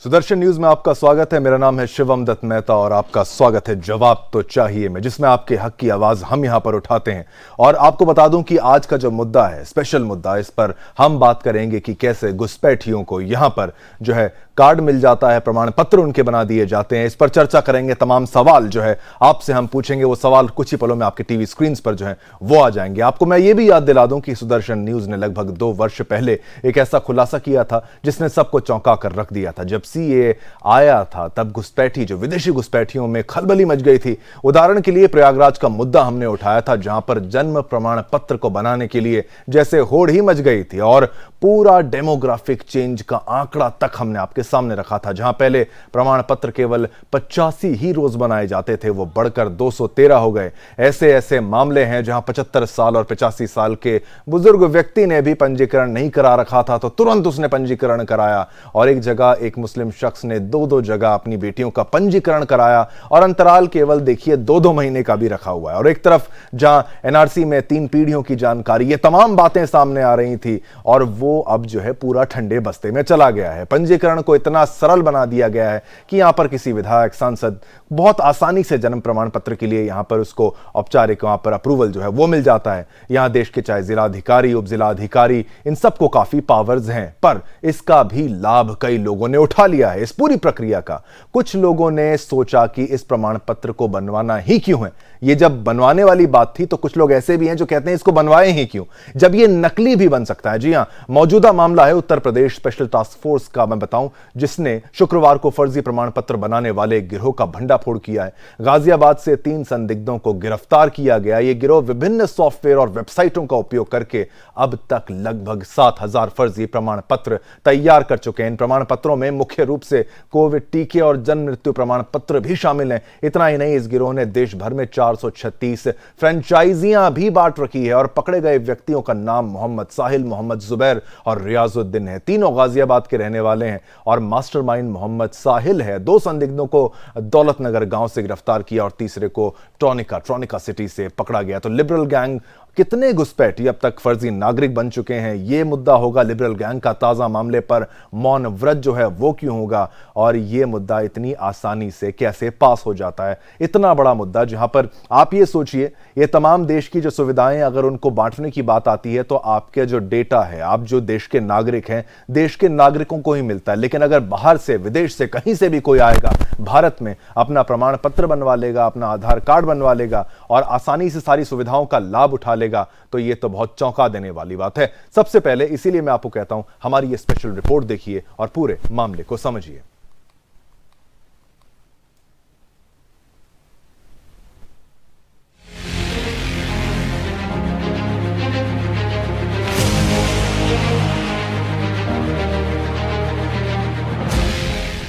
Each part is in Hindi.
सुदर्शन न्यूज में आपका स्वागत है। मेरा नाम है शिवम दत्त मेहता और आपका स्वागत है जवाब तो चाहिए में, जिसमें आपके हक की आवाज हम यहां पर उठाते हैं। और आपको बता दूं कि आज का जो मुद्दा है, स्पेशल मुद्दा, इस पर हम बात करेंगे कि कैसे घुसपैठियों को यहां पर जो है कार्ड मिल जाता है, प्रमाण पत्र उनके बना दिए जाते हैं। इस पर चर्चा करेंगे, तमाम सवाल जो है आपसे हम पूछेंगे। वो सवाल कुछ ही पलों में आपके टीवी स्क्रीन पर जो है वो आ जाएंगे। आपको मैं ये भी याद दिला दूं कि सुदर्शन न्यूज ने लगभग 2 वर्ष पहले एक ऐसा खुलासा किया था जिसने सबको चौंका कर रख दिया था। जब सीएए आया था तब घुसपैठी, जो विदेशी घुसपैठियों में खलबली मच गई थी। उदाहरण के लिए प्रयागराज का मुद्दा हमने उठाया था, जहां पर जन्म प्रमाण पत्र को बनाने के लिए जैसे होड़ ही मच गई थी और पूरा डेमोग्राफिक चेंज का आंकड़ा तक हमने आपके सामने रखा था। जहां पहले प्रमाण पत्र केवल 85 ही रोज बनाए जाते थे, वो बढ़कर 213 हो गए। ऐसे ऐसे मामले हैं जहां 75 साल और 85 साल के बुजुर्ग व्यक्ति ने भी पंजीकरण नहीं करा रखा था तो तुरंत उसने पंजीकरण कराया। और एक जगह एक मुस्लिम शख्स ने 2-2 जगह अपनी बेटियों का पंजीकरण कराया और अंतराल केवल देखिए 2-2 महीने का भी रखा हुआ है। और एक तरफ जहां एनआरसी में 3 पीढ़ियों की जानकारी, ये तमाम बातें सामने आ रही थी और वो अब जो है पूरा ठंडे बस्ते में चला गया है। पंजीकरण को इतना सरल बना दिया गया है कि यहां पर किसी विधायक, सांसद बहुत आसानी से जन्म प्रमाण पत्र के लिए यहां पर उसको औपचारिक वहां पर अप्रूवल जो है वो मिल जाता है। यहां देश के चाहे जिलाधिकारी, उपजिलाधिकारी, इन सबको काफी पावर्स हैं, पर इसका भी लाभ कई लोगों ने उठा लिया है। इस पूरी प्रक्रिया का कुछ लोगों ने सोचा कि इस प्रमाण पत्र को बनवाना ही क्यों है। ये जब बनवाने वाली बात थी तो कुछ लोग ऐसे भी हैं जो कहते हैं इसको बनवाए ही क्यों, जब ये नकली भी बन सकता है। जी हां, मौजूदा मामला है Uttar Pradesh special task force का, मैं बताऊं, जिसने शुक्रवार को फर्जी प्रमाण पत्र बनाने वाले गिरोह का भंडाफोड़ किया है। गाजियाबाद से 3 संदिग्धों को गिरफ्तार किया गया। यह गिरोह विभिन्न सॉफ्टवेयर और वेबसाइटों का उपयोग करके अब तक लगभग 7000 फर्जी प्रमाण पत्र तैयार कर चुके हैं। इन प्रमाण पत्रों में मुख्य रूप से कोविड टीके और जन्म मृत्यु प्रमाण पत्र भी शामिल हैं। इतना ही नहीं, इस गिरोह ने देश भर में 436 फ्रेंचाइजियां भी बांट रखी है और पकड़े गए व्यक्तियों का नाम मोहम्मद साहिल, मोहम्मद जुबैर और रियाजुद्दीन है। तीनों गाजियाबाद के रहने वाले हैं और मास्टरमाइंड मोहम्मद साहिल है। 2 संदिग्धों को दौलतनगर गांव से गिरफ्तार किया और तीसरे को ट्रॉनिका सिटी से पकड़ा गया। तो लिबरल गैंग, कितने घुसपैठी अब तक फर्जी नागरिक बन चुके हैं, यह मुद्दा होगा। लिबरल गैंग का ताजा मामले पर मौन व्रत जो है वो क्यों होगा और यह मुद्दा इतनी आसानी से कैसे पास हो जाता है। इतना बड़ा मुद्दा जहां पर आप ये सोचिए, ये तमाम देश की जो सुविधाएं अगर उनको बांटने की बात आती है तो आपके जो डेटा है, आप जो देश के नागरिक हैं, देश के नागरिकों को ही मिलता है। लेकिन अगर बाहर से, विदेश से, कहीं से भी कोई आएगा भारत में, अपना प्रमाण पत्र बनवा लेगा, अपना आधार कार्ड बनवा लेगा और आसानी से सारी सुविधाओं का लाभ उठा लेगा, तो ये तो बहुत चौंका देने वाली बात है। सबसे पहले इसीलिए मैं आपको कहता हूं, हमारी ये स्पेशल रिपोर्ट देखिए और पूरे मामले को समझिए।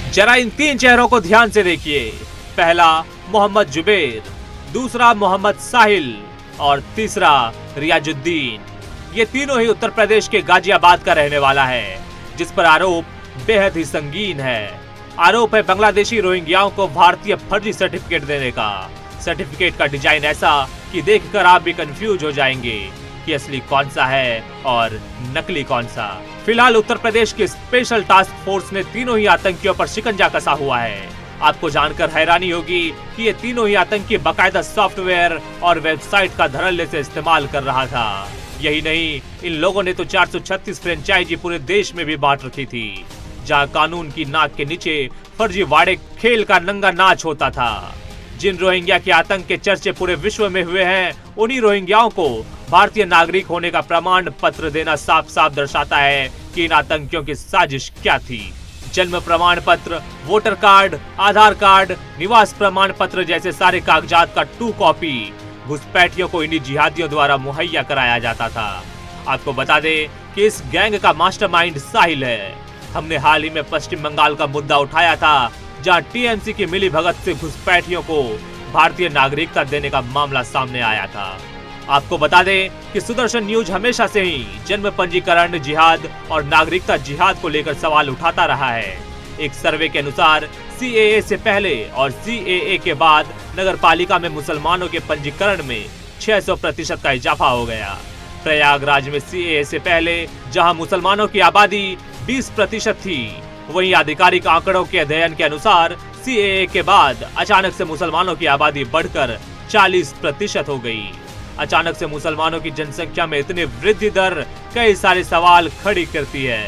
जरा इन 3 चेहरों को ध्यान से देखिए। पहला मोहम्मद जुबैर, दूसरा मोहम्मद साहिल और तीसरा रियाजुद्दीन। ये तीनों ही उत्तर प्रदेश के गाजियाबाद का रहने वाला है, जिस पर आरोप बेहद ही संगीन है। आरोप है बांग्लादेशी रोहिंग्याओं को भारतीय फर्जी सर्टिफिकेट देने का। सर्टिफिकेट का डिजाइन ऐसा कि देखकर आप भी कंफ्यूज हो जाएंगे कि असली कौन सा है और नकली कौन सा। फिलहाल उत्तर प्रदेश के स्पेशल टास्क फोर्स ने तीनों ही आतंकियों पर शिकंजा कसा हुआ है। आपको जानकर हैरानी होगी कि ये तीनों ही आतंकी बाकायदा सॉफ्टवेयर और वेबसाइट का धड़ल्ले से इस्तेमाल कर रहा था। यही नहीं, इन लोगों ने तो 436 फ्रेंचाइजी पूरे देश में भी बांट रखी थी, जहां कानून की नाक के नीचे फर्जीवाड़े खेल का नंगा नाच होता था। जिन रोहिंग्या के आतंक के चर्चे पूरे विश्व में हुए हैं, उन्हीं रोहिंग्याओं को भारतीय नागरिक होने का प्रमाण पत्र देना साफ साफ दर्शाता है कि इन आतंकियों की साजिश क्या थी। जन्म प्रमाण पत्र, वोटर कार्ड, आधार कार्ड, निवास प्रमाण पत्र जैसे सारे कागजात का 2 कॉपी घुसपैठियों को इन्हीं जिहादियों द्वारा मुहैया कराया जाता था। आपको बता दें कि इस गैंग का मास्टरमाइंड साहिल है। हमने हाल ही में पश्चिम बंगाल का मुद्दा उठाया था, जहां टीएमसी की मिलीभगत से घुसपैठियों को भारतीय नागरिकता देने का मामला सामने आया था। आपको बता दें कि सुदर्शन न्यूज हमेशा से ही जन्म पंजीकरण जिहाद और नागरिकता जिहाद को लेकर सवाल उठाता रहा है। एक सर्वे के अनुसार सीएए से पहले और सीएए के बाद नगरपालिका में मुसलमानों के पंजीकरण में 600% का इजाफा हो गया। प्रयागराज में सीएए से पहले जहां मुसलमानों की आबादी 20% थी, वहीं आधिकारिक आंकड़ों के अध्ययन के अनुसार सीएए के बाद अचानक से मुसलमानों की आबादी बढ़कर 40% हो गई। अचानक से मुसलमानों की जनसंख्या में इतनी वृद्धि दर कई सारे सवाल खड़ी करती है।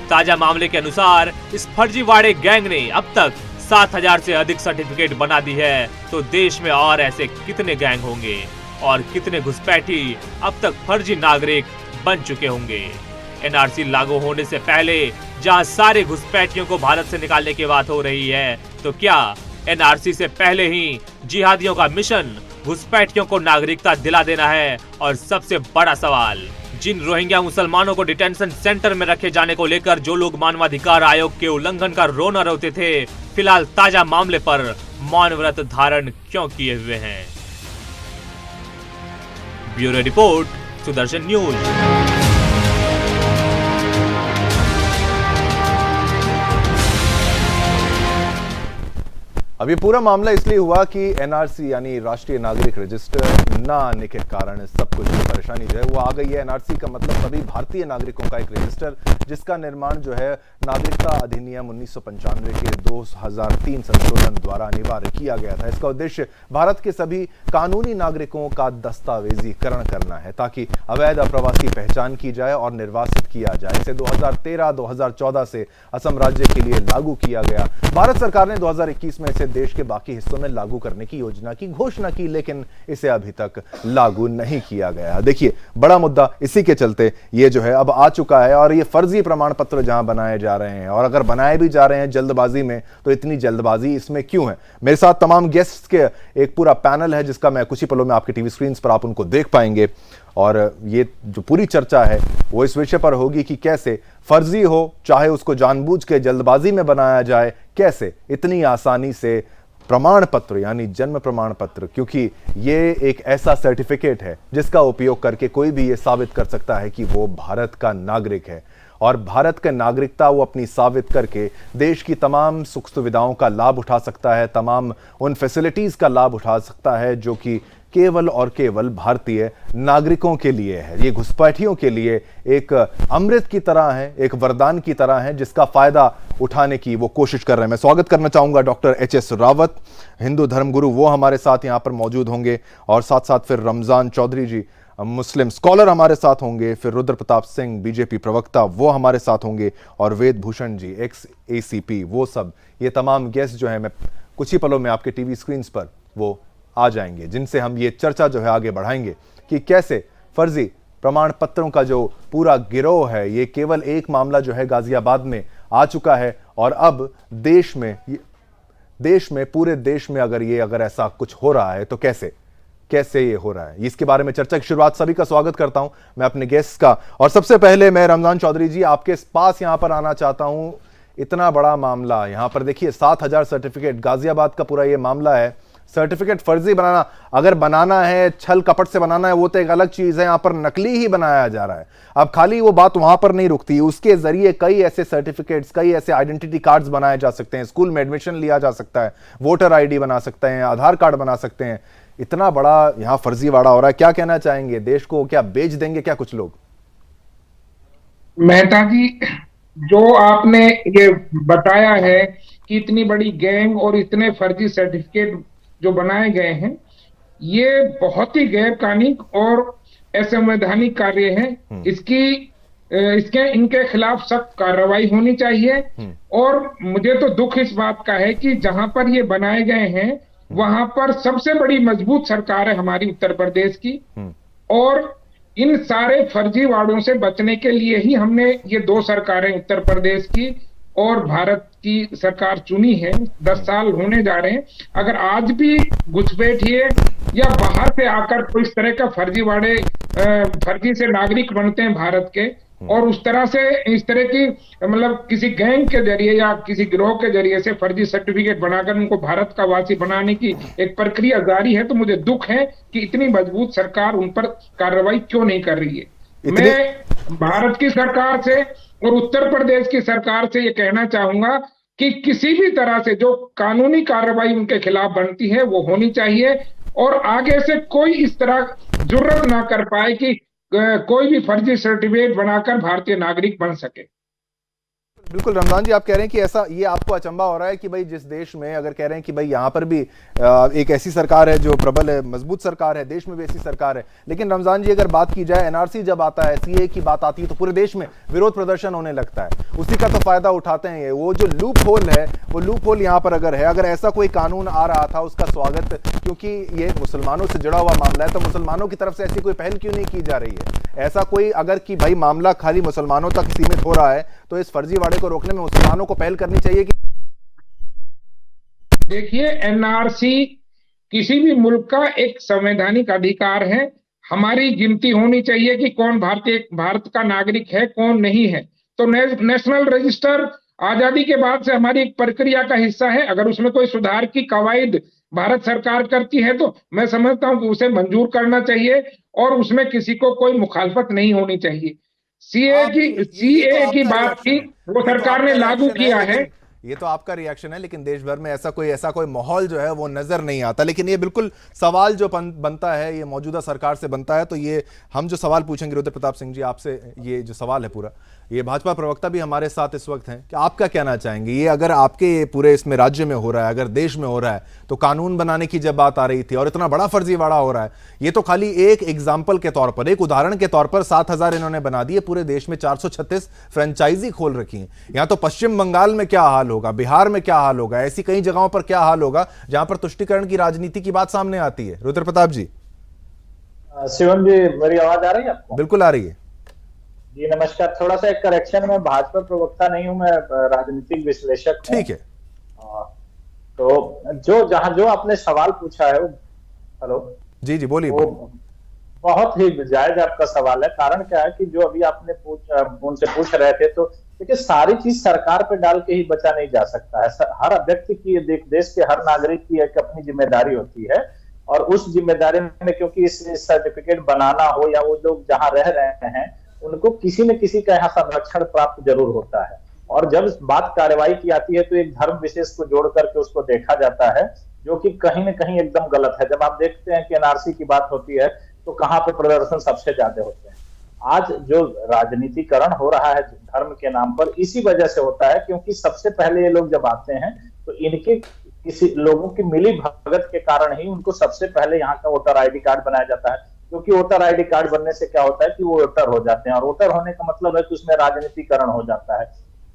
ताजा मामले के अनुसार इस फर्जीवाड़े गैंग ने अब तक 7,000 से अधिक सर्टिफिकेट बना दी है, तो देश में और ऐसे कितने गैंग होंगे और कितने घुसपैठी अब तक फर्जी नागरिक बन चुके होंगे। एनआरसी लागू होने से पहले जहां सारे घुसपैठियों को भारत से निकालने की बात हो रही है, तो क्या एनआरसी से पहले ही जिहादियों का मिशन घुसपैठियों को नागरिकता दिला देना है? और सबसे बड़ा सवाल, जिन रोहिंग्या मुसलमानों को डिटेंशन सेंटर में रखे जाने को लेकर जो लोग मानवाधिकार आयोग के उल्लंघन का रोना रोते थे, फिलहाल ताजा मामले पर मौन व्रत धारण क्यों किए हुए हैं? Bureau report, Sudarshan news. अब ये पूरा मामला इसलिए हुआ कि एनआरसी यानी राष्ट्रीय नागरिक रजिस्टर ना आने के कारण सब कुछ जो परेशानी जो है वो आ गई है। एनआरसी का मतलब सभी भारतीय नागरिकों का एक रजिस्टर, जिसका निर्माण जो है नागरिकता अधिनियम 1995 के 2003 संशोधन द्वारा अनिवार्य किया गया था। इसका उद्देश्य भारत के सभी कानूनी नागरिकों का दस्तावेजीकरण करना है ताकि अवैध अप्रवासी पहचान की जाए और निर्वासित किया जाए। इसे 2013-2014 से असम राज्य के लिए लागू किया गया। भारत सरकार ने 2021 में इसे देश के बाकी हिस्सों में लागू करने की योजना की घोषणा की, लेकिन इसे अभी तक लागू नहीं किया गया। देखिए, बड़ा मुद्दा इसी के चलते ये जो है अब आ चुका है। और ये फर्जी प्रमाण पत्र जहां बनाए जा रहे हैं, और अगर बनाए भी जा रहे हैं जल्दबाजी में, तो इतनी जल्दबाजी इसमें क्यों है? मेरे साथ तमाम गेस्ट्स के एक पूरा पैनल है, जिसका मैं कुछ ही पलों में आपके टीवी स्क्रीन पर आप उनको देख पाएंगे। और ये जो पूरी चर्चा है वो इस विषय पर होगी कि कैसे फर्जी हो, चाहे उसको जानबूझ के जल्दबाजी में बनाया जाए, कैसे इतनी आसानी से प्रमाण पत्र यानी जन्म प्रमाण पत्र, क्योंकि ये एक ऐसा सर्टिफिकेट है जिसका उपयोग करके कोई भी ये साबित कर सकता है कि वो भारत का नागरिक है, और भारत का नागरिकता वो अपनी साबित करके देश की तमाम सुख सुविधाओं का लाभ उठा सकता है, तमाम उन फैसिलिटीज का लाभ उठा सकता है जो कि केवल और केवल भारतीय नागरिकों के लिए है। ये घुसपैठियों के लिए एक अमृत की तरह है, एक वरदान की तरह है, जिसका फायदा उठाने की वो कोशिश कर रहे हैं। मैं स्वागत करना चाहूंगा डॉक्टर एच.एस. रावत, हिंदू धर्मगुरु, वो हमारे साथ यहाँ पर मौजूद होंगे, और साथ साथ फिर रमजान चौधरी जी, मुस्लिम स्कॉलर, हमारे साथ होंगे। फिर रुद्र प्रताप सिंह, बीजेपी प्रवक्ता, वो हमारे साथ होंगे, और वेद भूषण जी, एक्स एसीपी, वो सब, ये तमाम गेस्ट जो है मैं कुछ ही पलों में आपके टीवी स्क्रीन पर वो आ जाएंगे, जिनसे हम ये चर्चा जो है आगे बढ़ाएंगे कि कैसे फर्जी प्रमाण पत्रों का जो पूरा गिरोह है, ये केवल एक मामला जो है गाजियाबाद में आ चुका है, और अब देश में पूरे देश में अगर ऐसा कुछ हो रहा है तो कैसे ये हो रहा है, इसके बारे में चर्चा की शुरुआत। सभी का स्वागत करता हूं मैं अपने गेस्ट का, और सबसे पहले मैं रमजान चौधरी जी आपके पास यहां पर आना चाहता हूं। इतना बड़ा मामला यहां पर देखिए, 7,000 सर्टिफिकेट, गाजियाबाद का पूरा ये मामला है। सर्टिफिकेट फर्जी बनाना, अगर बनाना है छल कपट से बनाना है वो तो एक अलग चीज है, यहां पर नकली ही बनाया जा रहा है। अब खाली वो बात वहां पर नहीं रुकती, उसके जरिए कई ऐसे सर्टिफिकेट्स, कई ऐसे आइडेंटिटी कार्ड्स बनाए जा सकते हैं, स्कूल में एडमिशन लिया जा सकता है, वोटर आईडी बना सकते हैं, आधार कार्ड बना सकते हैं। इतना बड़ा यहां फर्जीवाड़ा हो रहा है, क्या कहना चाहेंगे? देश को क्या बेच देंगे क्या कुछ लोग? मेहता जी, जो आपने ये बताया है कि इतनी बड़ी गैंग और इतने फर्जी सर्टिफिकेट जो बनाए गए हैं, ये बहुत ही गैर कानूनी और असंवैधानिक कार्य है। इनके खिलाफ सख्त कार्रवाई होनी चाहिए। और मुझे तो दुख इस बात का है कि जहां पर ये बनाए गए हैं वहां पर सबसे बड़ी मजबूत सरकार है हमारी उत्तर प्रदेश की, और इन सारे फर्जीवाड़ों से बचने के लिए ही हमने ये दो सरकारें उत्तर प्रदेश की और भारत की सरकार चुनी है। 10 साल होने जा रहे हैं। अगर आज भी घुसपैठिए या बाहर से आकर कोई इस तरह का फर्जी से नागरिक बनते हैं भारत के, और उस तरह की मतलब किसी गैंग के जरिए या किसी गिरोह के जरिए से फर्जी सर्टिफिकेट बनाकर उनको भारत का वासी बनाने की एक प्रक्रिया जारी है, तो मुझे दुख है कि इतनी मजबूत सरकार उन पर कार्रवाई क्यों नहीं कर रही है। मैं भारत की सरकार से और उत्तर प्रदेश की सरकार से ये कहना चाहूंगा कि किसी भी तरह से जो कानूनी कार्रवाई उनके खिलाफ बनती है वो होनी चाहिए, और आगे से कोई इस तरह जुर्रत ना कर पाए कि कोई भी फर्जी सर्टिफिकेट बनाकर भारतीय नागरिक बन सके। बिल्कुल रमजान जी, आप कह रहे हैं कि ऐसा, ये आपको अचंभा हो रहा है कि भाई जिस देश में, अगर कह रहे हैं कि भाई यहाँ पर भी एक ऐसी सरकार है जो प्रबल है, मजबूत सरकार है, देश में भी ऐसी सरकार है, लेकिन रमजान जी अगर बात की जाए, एनआरसी जब आता है, सीए की बात आती है, तो पूरे देश में विरोध प्रदर्शन होने लगता है, उसी का तो फायदा उठाते हैं ये। वो जो लूप होल है, वो लूप होल यहाँ पर अगर है, अगर ऐसा कोई कानून आ रहा था उसका स्वागत, क्योंकि ये मुसलमानों से जुड़ा हुआ मामला है, तो मुसलमानों की तरफ से ऐसी कोई पहल क्यों नहीं की जा रही है? ऐसा कोई अगर कि भाई मामला खाली मुसलमानों तक सीमित हो रहा है, तो इस फर्जीवाड़े को रोकने में मुसलमानों को पहल करनी चाहिए कि देखिए, एनआरसी किसी भी मुल्क का एक संवैधानिक अधिकार है। हमारी गिनती होनी चाहिए कि कौन भारत का नागरिक है, कौन नहीं है। तो नेशनल रजिस्टर आजादी के बाद से हमारी एक प्रक्रिया का हिस्सा है। अगर उसमें कोई सुधार की कवायद भारत सरकार करती है तो मैं समझता हूं कि उसे मंजूर करना चाहिए और उसमें किसी को कोई मुखालफत नहीं होनी चाहिए। सीए की बात की, वो सरकार ने लागू किया है। ये तो आपका रिएक्शन है, लेकिन देश भर में ऐसा कोई माहौल जो है वो नजर नहीं आता। लेकिन ये बिल्कुल सवाल जो बनता है, ये मौजूदा सरकार से बनता है। तो ये हम जो सवाल पूछेंगे रुद्र प्रताप सिंह जी आपसे, ये जो सवाल है पूरा, ये भाजपा प्रवक्ता भी हमारे साथ इस वक्त हैं, कि आप क्या कहना चाहेंगे? ये अगर आपके पूरे इसमें राज्य में हो रहा है, अगर देश में हो रहा है, तो कानून बनाने की जब बात आ रही थी और इतना बड़ा फर्जीवाड़ा हो रहा है, ये तो खाली एक एग्जाम्पल के तौर पर, एक उदाहरण के तौर पर 7,000 इन्होंने बना दिए, पूरे देश में 436 फ्रेंचाइजी खोल रखी हैं। यहां तो पश्चिम बंगाल में क्या हाल होगा, बिहार में क्या हाल होगा, ऐसी कई जगहों पर क्या हाल होगा जहां पर तुष्टीकरण की राजनीति की बात सामने आती है। रुद्र प्रताप जी। शिवम जी, मेरी आवाज आ रही है आपको? बिल्कुल आ रही है जी, नमस्कार। थोड़ा सा एक करेक्शन, मैं भाजपा प्रवक्ता नहीं हूं, मैं राजनीतिक विश्लेषक हूं। ठीक है। तो जो आपने सवाल पूछा है, हेलो जी जी बोलिए। वो बहुत ही जायज आपका सवाल है। कारण क्या है कि जो अभी आपने उनसे पूछ रहे थे, तो देखिए सारी चीज सरकार पे डाल के ही बचा नहीं जा सकता है। हर व्यक्ति की, देश के हर नागरिक की एक अपनी जिम्मेदारी होती है, और उस जिम्मेदारी में क्योंकि इस सर्टिफिकेट बनाना हो या वो लोग जहाँ रह रहे हैं उनको किसी न किसी का यहाँ संरक्षण प्राप्त जरूर होता है। और जब बात कार्रवाई की आती है तो एक धर्म विशेष को जोड़ करके उसको देखा जाता है, जो कि कहीं न कहीं एकदम गलत है। जब आप देखते हैं कि एनआरसी की बात होती है तो कहाँ पे प्रदर्शन सबसे ज्यादा होते हैं। आज जो राजनीतिकरण हो रहा है धर्म के नाम पर, इसी वजह से होता है क्योंकि सबसे पहले ये लोग जब आते हैं तो इनके किसी लोगों की मिली भगत के कारण ही उनको सबसे पहले यहाँ का वोटर आईडी कार्ड बनाया जाता है। क्योंकि वोटर आईडी कार्ड बनने से क्या होता है कि वो वोटर हो जाते हैं, और वोटर होने का मतलब है कि उसमें राजनीतिकरण हो जाता है।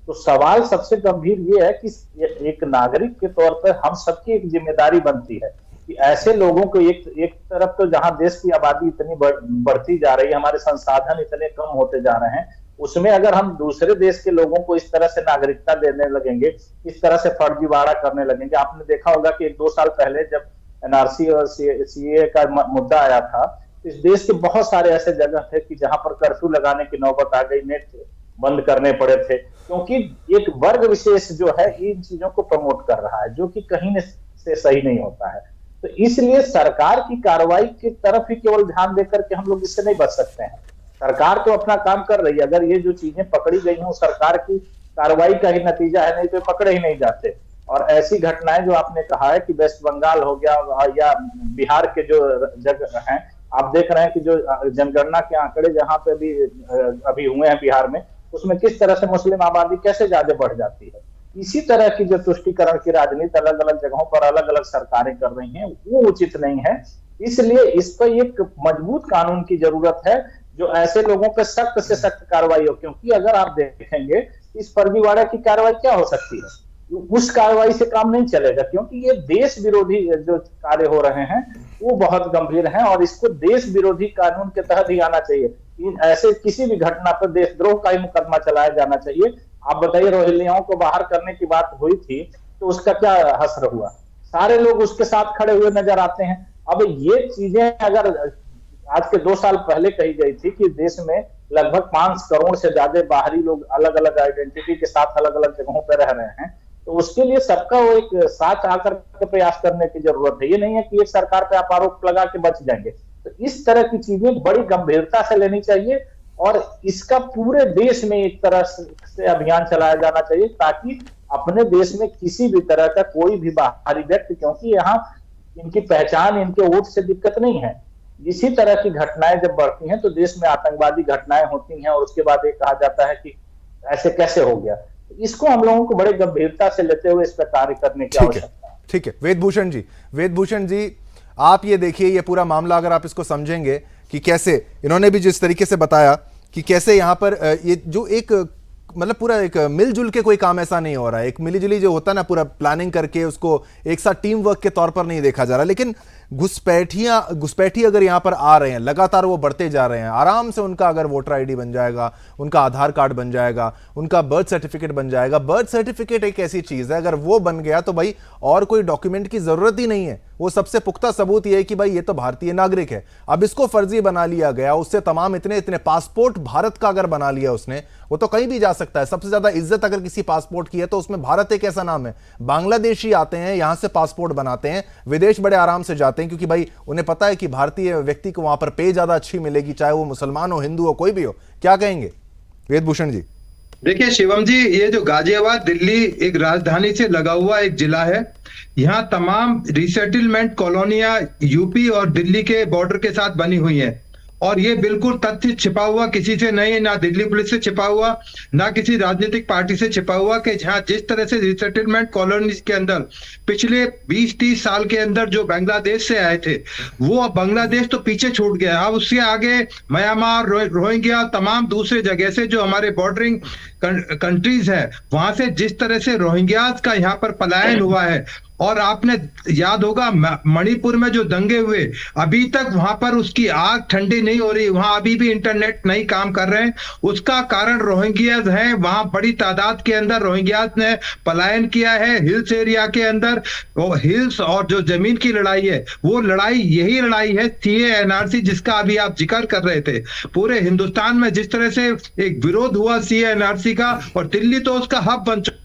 तो सवाल सबसे गंभीर ये है कि एक नागरिक के तौर पर हम सबकी एक जिम्मेदारी बनती है कि ऐसे लोगों को एक तरफ तो जहां देश की आबादी इतनी बढ़ती जा रही है, हमारे संसाधन इतने कम होते जा रहे हैं, उसमें अगर हम दूसरे देश के लोगों को इस तरह से नागरिकता देने लगेंगे, इस तरह से फर्जीवाड़ा करने लगेंगे। आपने देखा होगा कि 1-2 साल पहले जब एनआरसी और सीए का मुद्दा आया था, इस देश के बहुत सारे ऐसे जगह थे कि जहां पर कर्फ्यू लगाने की नौबत आ गई, नेट बंद करने पड़े थे, क्योंकि एक वर्ग विशेष जो है इन चीजों को प्रमोट कर रहा है, जो कि कहीं से सही नहीं होता है। तो इसलिए सरकार की कार्रवाई की तरफ ही केवल ध्यान देकर के हम लोग इससे नहीं बच सकते हैं। सरकार तो अपना काम कर रही है, अगर ये जो चीजें पकड़ी गई हैं सरकार की कार्रवाई का ही नतीजा है, नहीं तो पकड़े ही नहीं जाते। और ऐसी घटनाएं जो आपने कहा है कि वेस्ट बंगाल हो गया या बिहार के जो जगह हैं, आप देख रहे हैं कि जो जनगणना के आंकड़े जहां पे अभी हुए हैं बिहार में, उसमें किस तरह से मुस्लिम आबादी कैसे ज्यादा बढ़ जाती है। इसी तरह की जो तुष्टीकरण की राजनीति अलग अलग जगहों पर अलग अलग सरकारें कर रही हैं, वो उचित नहीं है। इसलिए इस पर एक मजबूत कानून की जरूरत है जो ऐसे लोगों पर सख्त से सख्त कार्रवाई हो। क्योंकि अगर आप देखेंगे इस फर्जीवाड़ा की कार्रवाई क्या हो सकती है, उस कार्रवाई से काम नहीं चलेगा, क्योंकि ये देश विरोधी जो कार्य हो रहे हैं वो बहुत गंभीर हैं और इसको देश विरोधी कानून के तहत ही आना चाहिए। ऐसे किसी भी घटना पर देशद्रोह का ही मुकदमा चलाया जाना चाहिए। आप बताइए, रोहिंग्याओं को बाहर करने की बात हुई थी तो उसका क्या हश्र हुआ, सारे लोग उसके साथ खड़े हुए नजर आते हैं। अब ये चीजें अगर आज के 2 साल पहले कही गई थी कि देश में लगभग 5 करोड़ से ज्यादा बाहरी लोग अलग अलग आइडेंटिटी के साथ अलग अलग जगहों पर रह रहे हैं, तो उसके लिए सबका वो एक साथ आकर के प्रयास करने की जरूरत है। ये नहीं है कि एक सरकार पे आप आरोप लगा के बच जाएंगे। तो इस तरह की चीजें बड़ी गंभीरता से लेनी चाहिए और इसका पूरे देश में एक तरह से अभियान चलाया जाना चाहिए, ताकि अपने देश में किसी भी तरह का कोई भी बाहरी व्यक्ति, क्योंकि यहाँ इनकी पहचान इनके वोट से दिक्कत नहीं है, इसी तरह की घटनाएं जब बढ़ती हैं तो देश में आतंकवादी घटनाएं होती हैं और उसके बाद ये कहा जाता है कि ऐसे कैसे हो गया। इसको हम लोगों को बड़े गंभीरता से लेते हुए इस पर कार्य करने की आवश्यकता है। ठीक है वेदभूषण जी, आप ये देखिए, ये पूरा मामला अगर आप इसको समझेंगे कि कैसे इन्होंने भी जिस तरीके से बताया कि कैसे यहाँ पर ये जो एक मतलब पूरा एक मिलजुल के कोई काम ऐसा नहीं हो रहा है, एक मिलीजुली जो होता है ना, पूरा प्लानिंग करके उसको एक साथ टीम वर्क के तौर पर नहीं देखा जा रहा, लेकिन घुसपैठी अगर यहां पर आ रहे हैं, लगातार वो बढ़ते जा रहे हैं, आराम से उनका अगर वोटर आईडी बन जाएगा, उनका आधार कार्ड बन जाएगा, उनका बर्थ सर्टिफिकेट बन जाएगा। बर्थ सर्टिफिकेट एक ऐसी चीज है, अगर वो बन गया तो भाई और कोई डॉक्यूमेंट की जरूरत ही नहीं है, वो सबसे पुख्ता सबूत ये है कि भाई ये तो भारतीय नागरिक है। अब इसको फर्जी बना लिया गया, उससे तमाम इतने पासपोर्ट भारत का अगर बना लिया उसने, वो तो कहीं भी जा सकता है। सबसे ज्यादा इज्जत अगर किसी पासपोर्ट की है तो उसमें भारत एक ऐसा नाम है। बांग्लादेशी आते हैं, यहां से पासपोर्ट बनाते हैं, विदेश बड़े आराम से जाते हैं, क्योंकि भाई उन्हें पता है कि भारतीय व्यक्ति को वहां पर पे ज्यादा अच्छी मिलेगी, चाहे वो मुसलमान हो, हिंदू हो, कोई भी हो। क्या कहेंगे वेदभूषण जी? देखिए शिवम जी, ये जो गाजियाबाद दिल्ली एक राजधानी से लगा हुआ एक जिला है, यहाँ तमाम रिसेटलमेंट कॉलोनियां यूपी और दिल्ली के बॉर्डर के साथ बनी हुई हैं, और ये बिल्कुल तथ्य छिपा हुआ किसी से नहीं, ना दिल्ली पुलिस से छिपा हुआ, ना किसी राजनीतिक पार्टी से छिपा हुआ, कि जहां जिस तरह से रिसेटलमेंट कॉलोनीज के अंदर पिछले 20-30 साल के अंदर जो बांग्लादेश से आए थे, वो अब बांग्लादेश तो पीछे छूट गया, अब उससे आगे म्यांमार, रोहिंग्या, तमाम दूसरे जगह से जो हमारे बॉर्डरिंग कंट्रीज है, वहां से जिस तरह से रोहिंग्याज का यहाँ पर पलायन हुआ है, और आपने याद होगा मणिपुर में जो दंगे हुए, अभी तक वहां पर उसकी आग ठंडी नहीं हो रही, वहां अभी भी इंटरनेट नहीं काम कर रहे हैं। उसका कारण रोहिंग्याज हैं, वहां बड़ी तादाद के अंदर रोहिंग्याज ने पलायन किया है हिल्स एरिया के अंदर। हिल्स और जो जमीन की लड़ाई है, वो लड़ाई यही लड़ाई है सीए एनआरसी, जिसका अभी आप जिक्र कर रहे थे। पूरे हिंदुस्तान में जिस तरह से एक विरोध हुआ सीए एनआरसी का, और दिल्ली तो उसका हब बन चुका,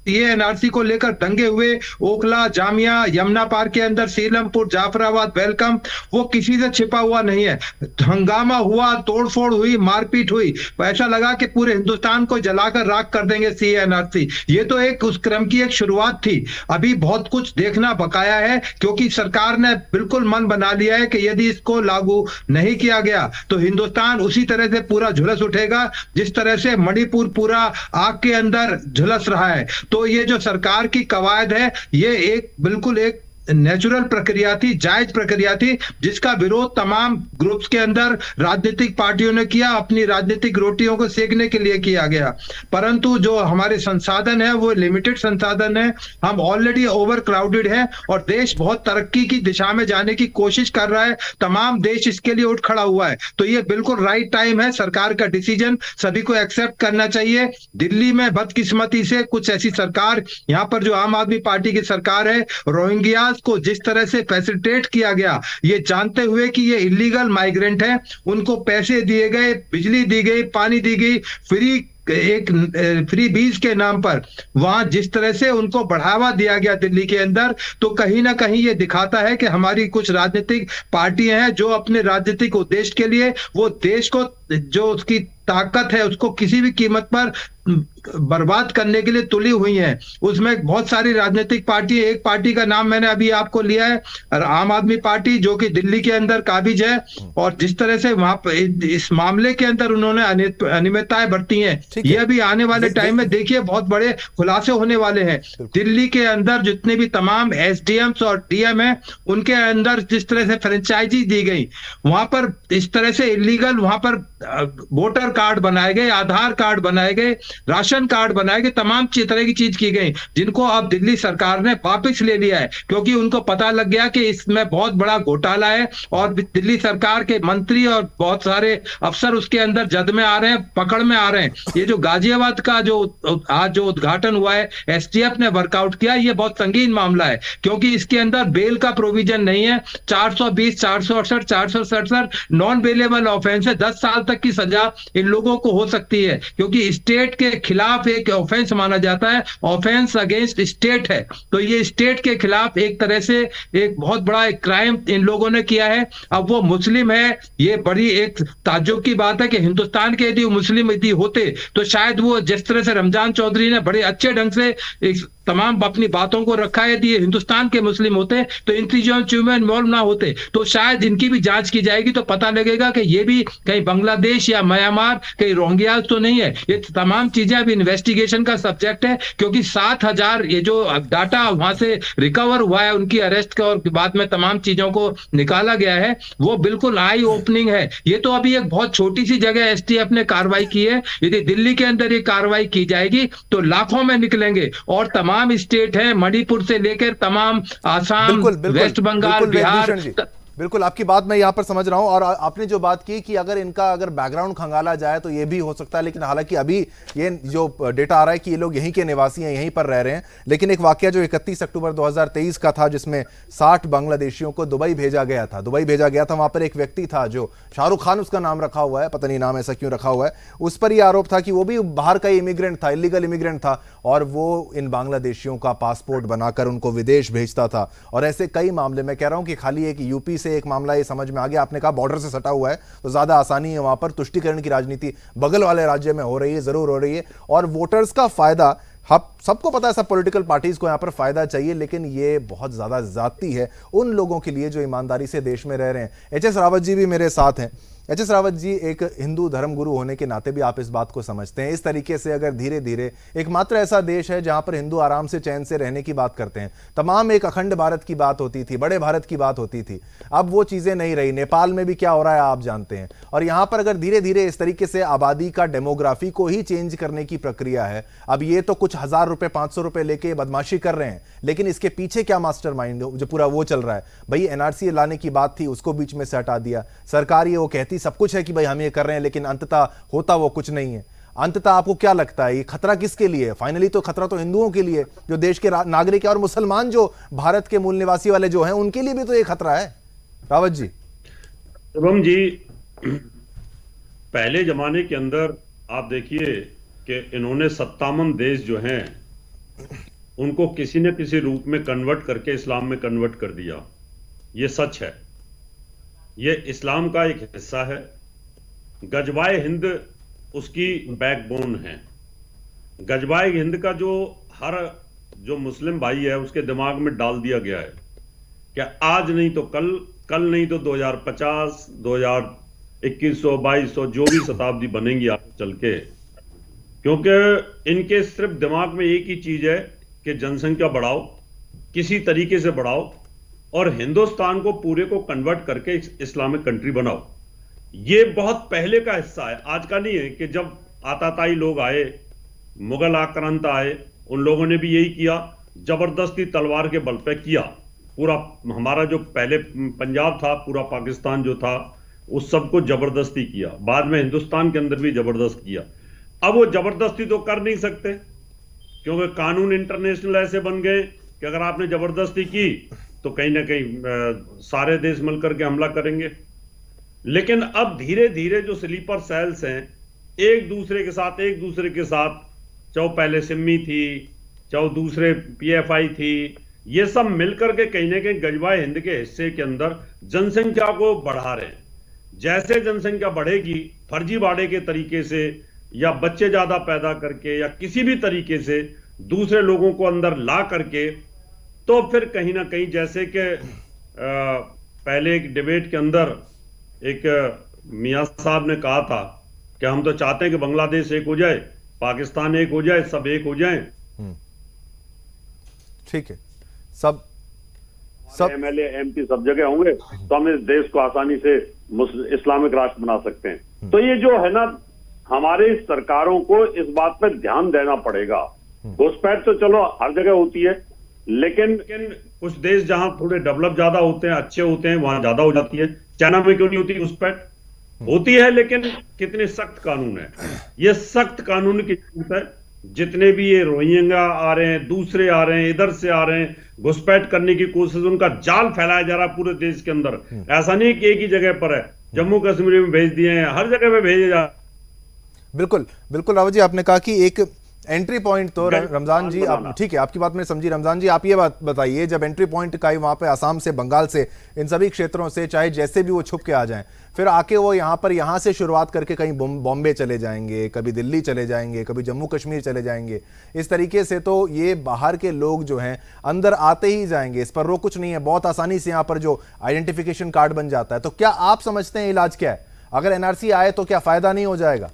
ये एनआरसी को लेकर दंगे हुए, ओखला, जामिया, यमुना पार के अंदर, सीलमपुर, जाफराबाद, वेलकम, वो किसी से छिपा हुआ नहीं है। हंगामा हुआ, तोड़फोड़ हुई, मारपीट हुई, ऐसा लगा कि पूरे हिंदुस्तान को जलाकर राख कर देंगे सीएनआरसी। ये तो एक उस क्रम की एक शुरुआत थी, अभी बहुत कुछ देखना बकाया है, क्योंकि सरकार ने बिल्कुल मन बना लिया है कि यदि इसको लागू नहीं किया गया तो हिंदुस्तान उसी तरह से पूरा झुलस उठेगा जिस तरह से मणिपुर पूरा आग के अंदर झुलस रहा है। तो ये जो सरकार की कवायद है, ये एक बिल्कुल एक नेचुरल प्रक्रिया थी, जायज प्रक्रिया थी, जिसका विरोध तमाम ग्रुप्स के अंदर राजनीतिक पार्टियों ने किया, अपनी राजनीतिक रोटियों को सेकने के लिए किया गया। परंतु जो हमारे संसाधन है वो लिमिटेड संसाधन है, हम ऑलरेडी ओवर क्राउडेड है, और देश बहुत तरक्की की दिशा में जाने की कोशिश कर रहा है, तमाम देश इसके लिए उठ खड़ा हुआ है। तो ये बिल्कुल राइट टाइम है, सरकार का डिसीजन सभी को एक्सेप्ट करना चाहिए। दिल्ली में बदकिस्मती से कुछ ऐसी सरकार, यहाँ पर जो आम आदमी पार्टी की सरकार है, रोहिंग्या को जिस तरह से फैसिलिटेट किया गया, ये जानते हुए कि ये इलीगल माइग्रेंट है, उनको पैसे दिए गए, बिजली दी गई, पानी दी गई, फ्री बीज के नाम पर वहां जिस तरह से उनको बढ़ावा दिया गया दिल्ली के अंदर, तो कहीं ना कहीं ये दिखाता है कि हमारी कुछ राजनीतिक पार्टियां हैं जो अपने राजनीतिक उद्देश्य के लिए वो देश को, जो उसकी ताकत है, उसको किसी भी कीमत पर बर्बाद करने के लिए तुली हुई हैं। उसमें बहुत सारी राजनीतिक पार्टी, एक पार्टी का नाम मैंने अभी आपको लिया है, आम आदमी पार्टी, जो कि दिल्ली के अंदर काबिज है, और जिस तरह से वहां पर इस मामले के अंदर उन्होंने अनियमितताएं बरती हैं, ये भी आने वाले टाइम में देखिए बहुत बड़े खुलासे होने वाले हैं। दिल्ली के अंदर जितने भी तमाम एसडीएम्स और डीएम है, उनके अंदर जिस तरह से फ्रेंचाइजी दी गई, वहां पर इस तरह से इलीगल वहां पर वोटर कार्ड बनाए गए, आधार कार्ड बनाए गए, राशन कार्ड बनाए गए, तमाम तरह की चीज की गई, जिनको अब दिल्ली सरकार ने वापस ले लिया है, क्योंकि उनको पता लग गया कि इसमें बहुत बड़ा घोटाला है, और दिल्ली सरकार के मंत्री और बहुत सारे अफसर उसके अंदर जद में आ रहे हैं, पकड़ में आ रहे हैं। ये जो गाजियाबाद का जो आज जो उद्घाटन हुआ है, एसटीएफ ने वर्कआउट किया, ये बहुत संगीन मामला है, क्योंकि इसके अंदर बेल का प्रोविजन नहीं है। 420, 468, 467 नॉन बेलेबल ऑफेंस है, 10 साल तक की सजा इन लोगों को हो सकती है, क्योंकि स्टेट के खिलाफ एक ऑफेंस माना जाता है, ऑफेंस अगेंस्ट स्टेट है। तो ये स्टेट के खिलाफ एक तरह से एक बहुत बड़ा एक क्राइम इन लोगों ने किया है। अब वो मुस्लिम है, ये बड़ी एक ताज्जुब की बात है कि हिंदुस्तान के यदि मुस्लिम यदि होते तो शायद वो जिस तरह से रमजान चौधरी ने बड़े अच्छे ढंग से तमाम अपनी बातों को रखा है। यदि ये हिंदुस्तान के मुस्लिम होते तो इन चीजों में इन्वॉल्व ना होते तो शायद इनकी भी जांच की जाएगी तो पता लगेगा कि ये भी कहीं बांग्लादेश या म्यांमार कहीं रोहिंग्या तो नहीं है। ये तमाम चीजें अभी इन्वेस्टिगेशन का सब्जेक्ट है, क्योंकि 7,000 ये जो डा वहां से रिकवर हुआ है उनकी अरेस्ट का और बाद में तमाम चीजों को निकाला गया है, वो बिल्कुल आई ओपनिंग है। ये तो अभी एक बहुत छोटी सी जगह एसटीएफ ने कार्रवाई की है। यदि दिल्ली के अंदर ये कार्रवाई की जाएगी तो लाखों में निकलेंगे और तमाम स्टेट हैं, मणिपुर से लेकर तमाम आसाम, बिल्कुल बिल्कुल वेस्ट बंगाल, बिल्कुल बिहार। वेदभूषण जी, बिल्कुल आपकी बात मैं यहाँ पर समझ रहा हूँ। और आपने जो बात की कि अगर इनका बैकग्राउंड खंगाला जाए तो ये भी हो सकता है, लेकिन हालांकि अभी ये जो डेटा आ रहा है कि ये लोग यहीं के निवासी हैं, यहीं पर रह रहे हैं। लेकिन एक वाकया जो 31 अक्टूबर 2023 का था जिसमें 60 बांग्लादेशियों को दुबई भेजा गया था। वहां पर एक व्यक्ति था जो शाहरुख खान उसका नाम रखा हुआ है, पता नहीं नाम ऐसा क्यों रखा हुआ है। उस पर यह आरोप था कि वो भी बाहर का इमिग्रेंट था, इलीगल इमिग्रेंट था, और वो इन बांग्लादेशियों का पासपोर्ट बनाकर उनको विदेश भेजता था। और ऐसे कई मामले, मैं कह रहा हूं कि खाली एक यूपी से एक मामला ये समझ में आ गया। आपने कहा बॉर्डर से सटा हुआ है तो ज्यादा आसानी है, वहां पर तुष्टीकरण की राजनीति बगल वाले राज्य में हो रही है, जरूर हो रही है। और वोटर्स का फायदा, हम सबको पता है, सब पॉलिटिकल पार्टीज को यहां पर फायदा चाहिए, लेकिन ये बहुत ज्यादा जाती है उन लोगों के लिए जो ईमानदारी से देश में रह रहे हैं। एच.एस. रावत जी भी मेरे साथ हैं। एच.एस. रावत जी, एक हिंदू धर्मगुरु होने के नाते भी आप इस बात को समझते हैं। इस तरीके से अगर धीरे धीरे एकमात्र ऐसा देश है जहां पर हिंदू आराम से चैन से रहने की बात करते हैं, तमाम एक अखंड भारत की बात होती थी, बड़े भारत की बात होती थी, अब वो चीजें नहीं रही। नेपाल में भी क्या हो रहा है आप जानते हैं। और यहां पर अगर धीरे धीरे इस तरीके से आबादी का डेमोग्राफी को ही चेंज करने की प्रक्रिया है, अब ये तो कुछ 1000 रुपए 500 रुपए लेके बदमाशी कर रहे हैं, लेकिन इसके पीछे क्या मास्टरमाइंड जो पूरा वो चल रहा है। भाई एनआरसी लाने की बात थी, उसको बीच में से हटा दिया सरकार। ये वो कहती सब कुछ है कि भाई हम ये कर रहे हैं, लेकिन अंततः होता वो कुछ नहीं है। अंततः आपको क्या लगता है ये खतरा किसके लिए है? फाइनली तो खतरा तो हिंदुओं के लिए, जो देश के नागरिक है, और मुसलमान जो भारत के मूल निवासी वाले जो हैं उनके लिए भी तो ये खतरा है। रावत जी। शुभम जी, पहले जमाने के अंदर आप देखिए कि इन्होंने 57 देश जो हैं उनको किसी न किसी रूप में कन्वर्ट करके इस्लाम में कन्वर्ट कर दिया। ये सच है, ये इस्लाम का एक हिस्सा है। गजवाए हिंद उसकी बैकबोन है। गजवाए हिंद का जो मुस्लिम भाई है उसके दिमाग में डाल दिया गया है कि आज नहीं तो कल, कल नहीं तो 2050, 2100, 2200 जो भी शताब्दी बनेंगी आगे चल के, क्योंकि इनके सिर्फ दिमाग में एक ही चीज है कि जनसंख्या बढ़ाओ, किसी तरीके से बढ़ाओ और हिंदुस्तान को पूरे को कन्वर्ट करके इस्लामिक कंट्री बनाओ। ये बहुत पहले का हिस्सा है, आज का नहीं है। कि जब आताताई लोग आए, मुगल आक्रांत आए, उन लोगों ने भी यही किया, जबरदस्ती तलवार के बल पे किया। पूरा हमारा जो पहले पंजाब था, पूरा पाकिस्तान जो था, उस सबको जबरदस्ती किया। बाद में हिंदुस्तान के अंदर भी जबरदस्त किया। अब वो जबरदस्ती तो कर नहीं सकते, क्योंकि कानून इंटरनेशनल ऐसे बन गए कि अगर आपने जबरदस्ती की तो कहीं ना कहीं सारे देश मिलकर के हमला करेंगे। लेकिन अब धीरे धीरे जो स्लीपर सेल्स हैं एक दूसरे के साथ, चाहे पहले सिम्मी थी, चाहे दूसरे पीएफआई थी, ये सब मिलकर के कहीं ना कहीं गजवाए हिंद के हिस्से के अंदर जनसंख्या को बढ़ा रहे हैं। जैसे जनसंख्या बढ़ेगी, फर्जीवाड़े के तरीके से या बच्चे ज्यादा पैदा करके या किसी भी तरीके से दूसरे लोगों को अंदर ला करके, तो फिर कहीं ना कहीं, जैसे कि पहले एक डिबेट के अंदर एक मियां साहब ने कहा था कि हम तो चाहते हैं कि बांग्लादेश एक हो जाए, पाकिस्तान एक हो जाए, सब एक हो जाएं। ठीक है, सब एमएलए एमपी सब जगह होंगे तो हम इस देश को आसानी से इस्लामिक राष्ट्र बना सकते हैं। तो ये जो है ना, हमारे सरकारों को इस बात पर ध्यान देना पड़ेगा। घुसपैठ तो चलो हर जगह होती है, लेकिन कुछ देश जहां थोड़े डेवलप ज्यादा होते हैं, अच्छे होते हैं, वहां ज्यादा हो जाती है। चाइना में क्यों नहीं होती घुसपैठ? होती है, लेकिन कितने सख्त कानून है। ये सख्त कानून की जरूरत है। जितने भी ये रोहिंग्या आ रहे हैं, दूसरे आ रहे हैं, इधर से आ रहे हैं, घुसपैठ करने की कोशिश, उनका जाल फैलाया जा रहा है पूरे देश के अंदर। ऐसा नहीं कि एक ही जगह पर है, जम्मू कश्मीर में भेज दिए हैं, हर जगह में भेजे जा। बिल्कुल बिल्कुल रावत जी, आपने कहा कि एक एंट्री पॉइंट तो रमजान जी, आप ठीक है, आपकी बात मैंने समझी। रमजान जी, आप ये बात बताइए, जब एंट्री पॉइंट का ही वहाँ पे आसाम से, बंगाल से, इन सभी क्षेत्रों से चाहे जैसे भी वो छुप के आ जाएं, फिर आके वो यहाँ पर, यहाँ से शुरुआत करके कहीं बॉम्बे चले जाएंगे, कभी दिल्ली चले जाएंगे, कभी जम्मू कश्मीर चले जाएंगे, इस तरीके से तो ये बाहर के लोग जो हैं अंदर आते ही जाएंगे, इस पर रोक कुछ नहीं है। बहुत आसानी से यहाँ पर जो आइडेंटिफिकेशन कार्ड बन जाता है। तो क्या आप समझते हैं इलाज क्या है? अगर एनआरसी आए तो क्या फायदा नहीं हो जाएगा?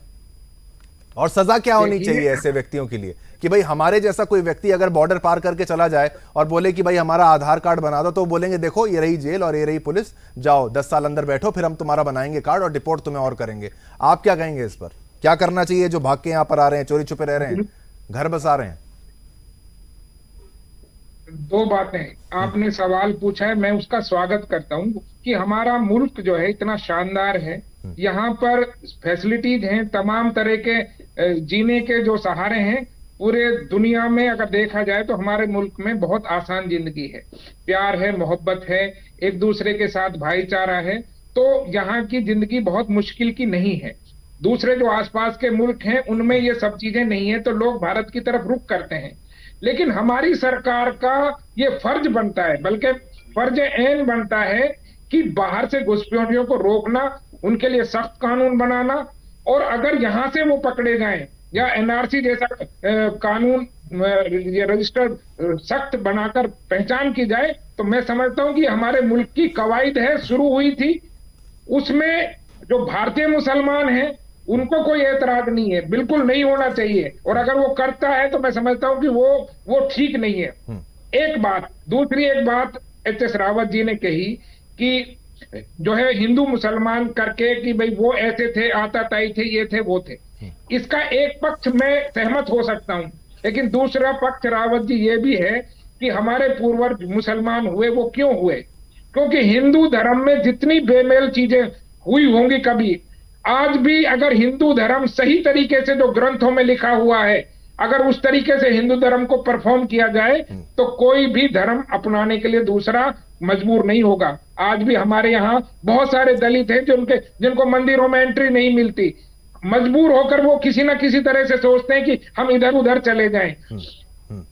और सजा क्या होनी चाहिए ऐसे व्यक्तियों के लिए कि भाई हमारे जैसा कोई व्यक्ति अगर बॉर्डर पार करके चला जाए और बोले कि भाई हमारा आधार कार्ड बना दो, तो बोलेंगे देखो ये रही जेल और ये रही पुलिस, जाओ 10 साल अंदर बैठो, फिर हम तुम्हारा बनाएंगे कार्ड और डिपोर्ट तुम्हें और करेंगे। आप क्या कहेंगे इस पर? क्या करना चाहिए जो भाग के यहां पर आ रहे हैं, चोरी छुपे रह रहे हैं, घर बसा रहे हैं? दो बातें आपने सवाल पूछा है, मैं उसका स्वागत करता हूं कि हमारा मुल्क जो है इतना शानदार है, यहाँ पर फैसिलिटीज हैं, तमाम तरह के जीने के जो सहारे हैं। पूरे दुनिया में अगर देखा जाए तो हमारे मुल्क में बहुत आसान जिंदगी है, प्यार है, मोहब्बत है, एक दूसरे के साथ भाईचारा है। तो यहाँ की जिंदगी बहुत मुश्किल की नहीं है। दूसरे जो आसपास के मुल्क हैं उनमें ये सब चीजें नहीं है, तो लोग भारत की तरफ रुख करते हैं। लेकिन हमारी सरकार का ये फर्ज बनता है, बल्कि फर्ज ऐन बनता है कि बाहर से घुसपैठियों को रोकना, उनके लिए सख्त कानून बनाना, और अगर यहां से वो पकड़े जाएं या एनआरसी जैसा कानून ये रजिस्टर सख्त बनाकर पहचान की जाए, तो मैं समझता हूं कि हमारे मुल्क की कवायद है, शुरू हुई थी, उसमें जो भारतीय मुसलमान हैं उनको कोई एतराज नहीं है, बिल्कुल नहीं होना चाहिए। और अगर वो करता है तो मैं समझता हूं कि वो ठीक नहीं है। एक बात। दूसरी एक बात एच.एस. रावत जी ने कही कि जो है हिंदू मुसलमान करके कि भाई वो ऐसे थे, आताताई थे, ये थे, वो थे। इसका एक पक्ष मैं सहमत हो सकता हूं, लेकिन दूसरा पक्ष रावत जी ये भी है कि हमारे पूर्वज मुसलमान हुए, वो क्यों हुए? क्योंकि हिंदू धर्म में जितनी बेमेल चीजें हुई होंगी कभी, आज भी अगर हिंदू धर्म सही तरीके से जो ग्रंथों में लिखा हुआ है, अगर उस तरीके से हिंदू धर्म को परफॉर्म किया जाए तो कोई भी धर्म अपनाने के लिए दूसरा मजबूर नहीं होगा। आज भी हमारे यहाँ बहुत सारे दलित हैं जिनको मंदिरों में एंट्री नहीं मिलती, मजबूर होकर वो किसी ना किसी तरह से सोचते हैं कि हम इधर उधर चले जाएं।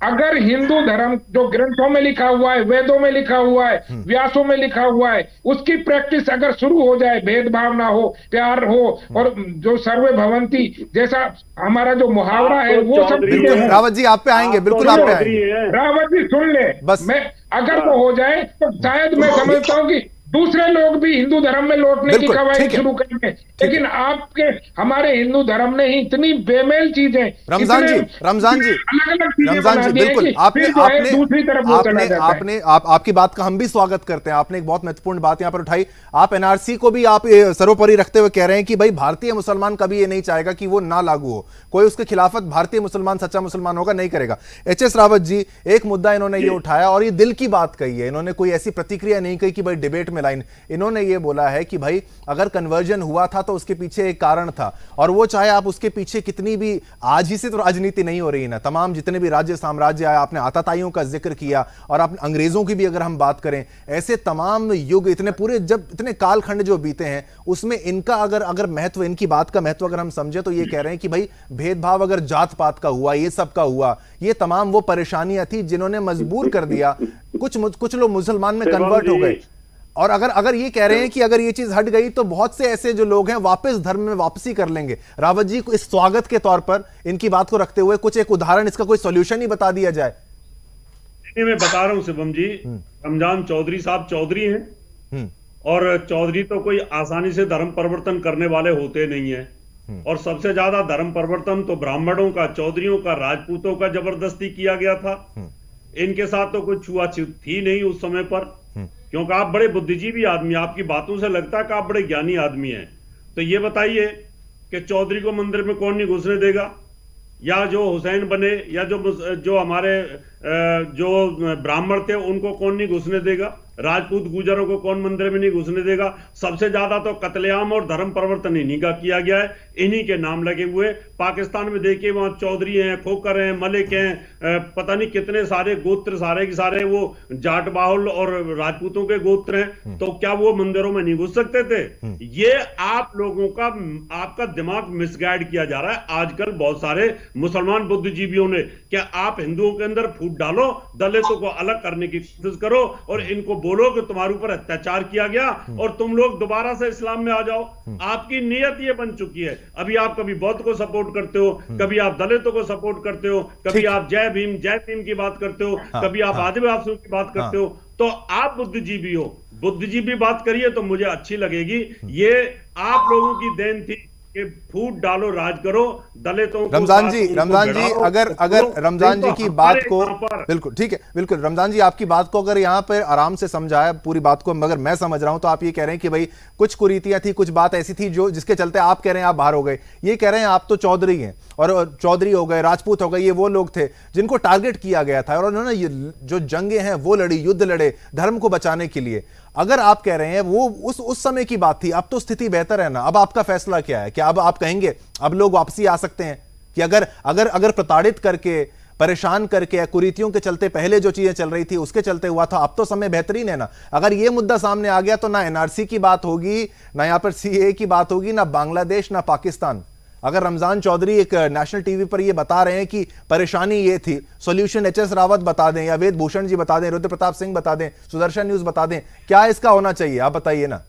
अगर हिंदू धर्म जो ग्रंथों में लिखा हुआ है, वेदों में लिखा हुआ है, व्यासों में लिखा हुआ है, उसकी प्रैक्टिस अगर शुरू हो जाए, भेदभाव ना हो, प्यार हो, और जो सर्वे भवंती जैसा हमारा जो मुहावरा है वो सब बिल्कुल रावत जी आप पे आएंगे, बिल्कुल आप पे आएंगे। रावत जी सुन ले बस। मैं अगर वो हो जाए तो शायद मैं समझता हूँ कि दूसरे लोग भी हिंदू धर्म में लौटने की कवायद शुरू करेंगे। लेकिन आपके हमारे हिंदू धर्म ने ही इतनी बेमेल चीजें, रमजान जी बिल्कुल आपकी बात का हम भी स्वागत करते हैं। आपने एक बहुत महत्वपूर्ण बात यहां पर उठाई। आप एनआरसी को भी आप सर्वोपरि रखते हुए कह रहे हैं कि भाई भारतीय मुसलमान कभी ये नहीं चाहेगा कि वो ना लागू हो, कोई उसके खिलाफत भारतीय मुसलमान सच्चा मुसलमान होगा नहीं करेगा। एच.एस. रावत जी, एक मुद्दा इन्होंने ये उठाया और ये दिल की बात कही है, इन्होंने कोई ऐसी प्रतिक्रिया नहीं कही कि भाई डिबेट में लाइन, इन्होंने ये बोला है कि भाई अगर कन्वर्जन हुआ था तो उसके पीछे एक कारण था, और वो चाहे आप उसके पीछे कितनी भी, आज ही से तो राजनीति नहीं हो रही ना, तमाम जितने भी राज्य साम्राज्य आए, आपने आताताइयों का जिक्र किया और आपने अंग्रेजों की भी अगर हम बात करें, ऐसे तमाम युग, इतने पूरे जब इतने कालखंड जो बीते हैं उसमें इनका अगर महत्व, इनकी बात का महत्व अगर हम समझे तो ये कह रहे हैं कि भाई भेदभाव अगर जात पात का हुआ, ये सब का हुआ, ये तमाम वो परेशानियां थी जिन्होंने मजबूर कर दिया, कुछ लोग मुसलमान में कन्वर्ट हो गए। और अगर ये कह रहे हैं कि अगर ये चीज हट गई तो बहुत से ऐसे जो लोग हैं वापस धर्म में वापसी कर लेंगे। रावत जी को इस स्वागत के तौर पर इनकी बात को रखते हुए कुछ एक उदाहरण, इसका कोई सॉल्यूशन ही बता दिया जाए। मैं बता रहा हूं शिवम जी, रमजान चौधरी साहब चौधरी हैं, और चौधरी तो कोई आसानी से धर्म परिवर्तन करने वाले होते नहीं है, और सबसे ज्यादा धर्म परिवर्तन तो ब्राह्मणों का, चौधरियों का, राजपूतों का जबरदस्ती किया गया था। इनके साथ तो कोई छुआछूत थी नहीं उस समय पर, क्योंकि आप बड़े बुद्धिजीवी आदमी, आपकी बातों से लगता है कि आप बड़े ज्ञानी आदमी हैं। तो ये बताइए कि चौधरी को मंदिर में कौन नहीं घुसने देगा, या जो हुसैन बने, या जो हमारे जो ब्राह्मण थे उनको कौन नहीं घुसने देगा। राजपूत गुजरों को कौन मंदिर में नहीं घुसने देगा? सबसे ज्यादा तो कत्लेआम और धर्म परिवर्तन इन्हीं का किया गया है, इन्हीं के नाम लगे हुए। पाकिस्तान में देखिए वहां चौधरी हैं, खोकर हैं, मलिक हैं, पता नहीं कितने सारे गोत्र, सारे के सारे वो जाट बाहुल और राजपूतों के गोत्र हैं, तो क्या वो मंदिरों में नहीं घुस सकते थे? ये आप लोगों का, आपका दिमाग मिसगाइड किया जा रहा है आजकल बहुत सारे मुसलमान बुद्धिजीवियों ने। क्या आप हिंदुओं के अंदर फूट डालो, दलितों को अलग करने की कोशिश करो और इनको बोलो कि तुम्हारे ऊपर अत्याचार किया गया और तुम लोग दोबारा से इस्लाम में आ जाओ। आपकी नीयत ये बन चुकी है। अभी आप कभी बौद्ध को सपोर्ट करते हो, कभी आप दलितों को सपोर्ट करते हो, कभी आप जय भीम की बात करते हो, कभी आप आदिवासियों की बात करते हो। तो आप बुद्धिजीवी हो, बुद्धिजीवी बात करिए तो मुझे अच्छी लगेगी। ये आप लोगों की देन थी कि फूट डालो, राज करो, दलितों को। रमजान जी अगर रमजान जी की बात को, बिल्कुल ठीक है, बिल्कुल रमजान जी आपकी बात को अगर यहाँ पर आराम से समझाया पूरी बात को, मगर मैं समझ रहा हूं तो आप ये कह रहे हैं कि भाई कुछ कुरीतियां थी, कुछ बात ऐसी थी जो जिसके चलते आप कह रहे हैं आप बाहर हो गए। ये कह रहे हैं आप तो चौधरी हैं और चौधरी हो गए, राजपूत हो गए, ये वो लोग थे जिनको टारगेट किया गया था और उन्होंने जो जंगे हैं वो लड़ी, युद्ध लड़े धर्म को बचाने के लिए। अगर आप कह रहे हैं वो उस समय की बात थी, अब तो स्थिति बेहतर है ना, अब आपका फैसला क्या है? क्या अब आप कहेंगे अब लोग वापसी आ सकते हैं कि अगर प्रताड़ित करके, परेशान करके या कुरीतियों के चलते पहले जो चीजें चल रही थी उसके चलते हुआ था, अब तो समय बेहतरीन है ना? अगर ये मुद्दा सामने आ गया तो ना एनआरसी की बात होगी, ना यहां पर सीएए की बात होगी, ना बांग्लादेश, ना पाकिस्तान। अगर रमजान चौधरी एक नेशनल टीवी पर ये बता रहे हैं कि परेशानी ये थी, सॉल्यूशन एचएस रावत बता दें या वेद भूषण जी बता दें, रुद्र प्रताप सिंह बता दें, सुदर्शन न्यूज बता दें, क्या इसका होना चाहिए? आप बताइए ना,